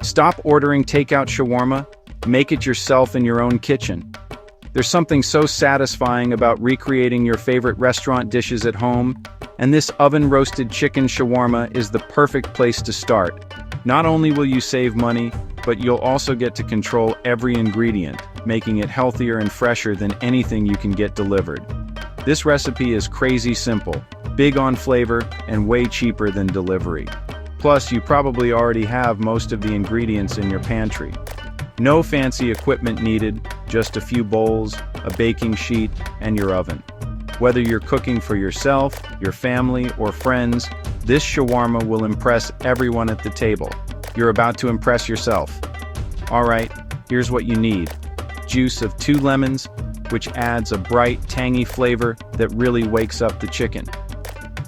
Stop ordering takeout shawarma, make it yourself in your own kitchen. There's something so satisfying about recreating your favorite restaurant dishes at home, and this oven-roasted chicken shawarma is the perfect place to start. Not only will you save money, but you'll also get to control every ingredient, making it healthier and fresher than anything you can get delivered. This recipe is crazy simple, big on flavor, and way cheaper than delivery. Plus, you probably already have most of the ingredients in your pantry. No fancy equipment needed, just a few bowls, a baking sheet, and your oven. Whether you're cooking for yourself, your family, or friends, this shawarma will impress everyone at the table. You're about to impress yourself. Alright, here's what you need. Juice of 2 lemons, which adds a bright, tangy flavor that really wakes up the chicken.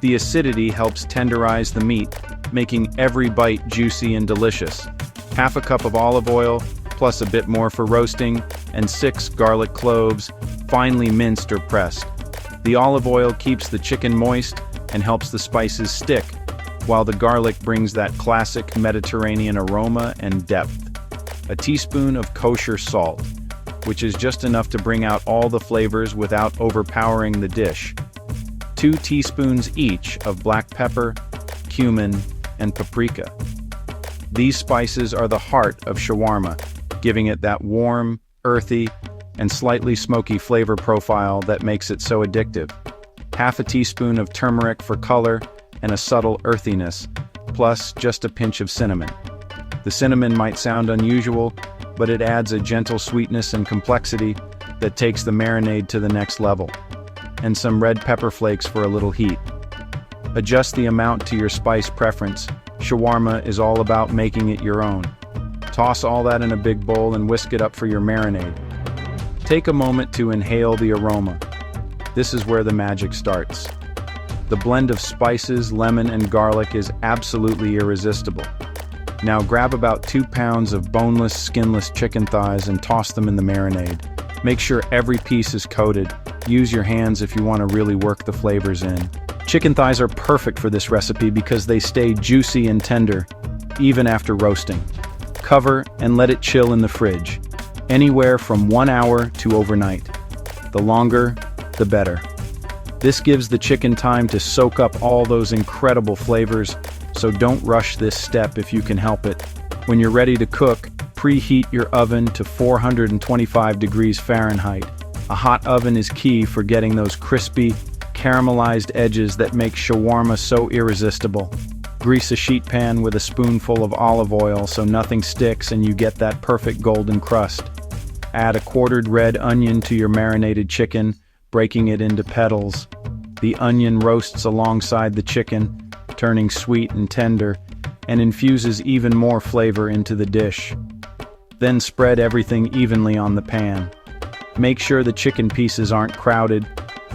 The acidity helps tenderize the meat, making every bite juicy and delicious. Half a cup of olive oil, plus a bit more for roasting, and 6 garlic cloves, finely minced or pressed. The olive oil keeps the chicken moist and helps the spices stick, while the garlic brings that classic Mediterranean aroma and depth. A teaspoon of kosher salt, which is just enough to bring out all the flavors without overpowering the dish. 2 teaspoons each of black pepper, cumin, and paprika. These spices are the heart of shawarma, giving it that warm, earthy, and slightly smoky flavor profile that makes it so addictive. Half a teaspoon of turmeric for color and a subtle earthiness, plus just a pinch of cinnamon. The cinnamon might sound unusual, but it adds a gentle sweetness and complexity that takes the marinade to the next level. And some red pepper flakes for a little heat. Adjust the amount to your spice preference. Shawarma is all about making it your own. Toss all that in a big bowl and whisk it up for your marinade. Take a moment to inhale the aroma. This is where the magic starts. The blend of spices, lemon, and garlic is absolutely irresistible. Now grab about 2 pounds of boneless, skinless chicken thighs and toss them in the marinade. Make sure every piece is coated. Use your hands if you want to really work the flavors in. Chicken thighs are perfect for this recipe because they stay juicy and tender, even after roasting. Cover and let it chill in the fridge, anywhere from 1 hour to overnight. The longer, the better. This gives the chicken time to soak up all those incredible flavors, so don't rush this step if you can help it. When you're ready to cook, preheat your oven to 425 degrees Fahrenheit. A hot oven is key for getting those crispy, caramelized edges that make shawarma so irresistible. Grease a sheet pan with a spoonful of olive oil so nothing sticks and you get that perfect golden crust. Add a quartered red onion to your marinated chicken, breaking it into petals. The onion roasts alongside the chicken, turning sweet and tender, and infuses even more flavor into the dish. Then spread everything evenly on the pan. Make sure the chicken pieces aren't crowded.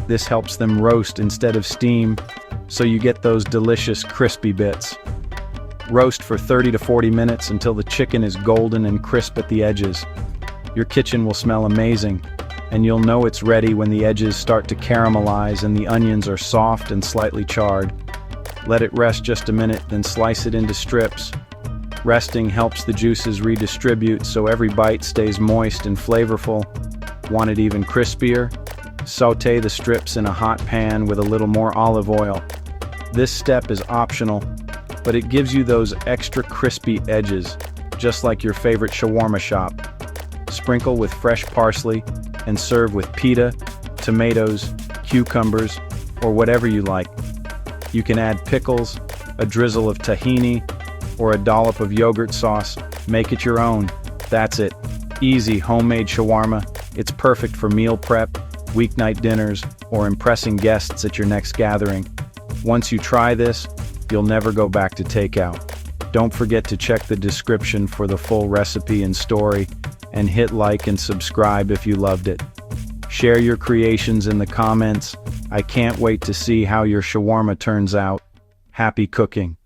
This helps them roast instead of steam, so you get those delicious crispy bits. Roast for 30 to 40 minutes until the chicken is golden and crisp at the edges. Your kitchen will smell amazing, and you'll know it's ready when the edges start to caramelize and the onions are soft and slightly charred. Let it rest just a minute, then slice it into strips. Resting helps the juices redistribute so every bite stays moist and flavorful. Want it even crispier? Sauté the strips in a hot pan with a little more olive oil. This step is optional, but it gives you those extra crispy edges, just like your favorite shawarma shop. Sprinkle with fresh parsley and serve with pita, tomatoes, cucumbers, or whatever you like. You can add pickles, a drizzle of tahini, or a dollop of yogurt sauce. Make it your own. That's it. Easy homemade shawarma. It's perfect for meal prep, weeknight dinners, or impressing guests at your next gathering. Once you try this, you'll never go back to takeout. Don't forget to check the description for the full recipe and story, and hit like and subscribe if you loved it. Share your creations in the comments. I can't wait to see how your shawarma turns out. Happy cooking!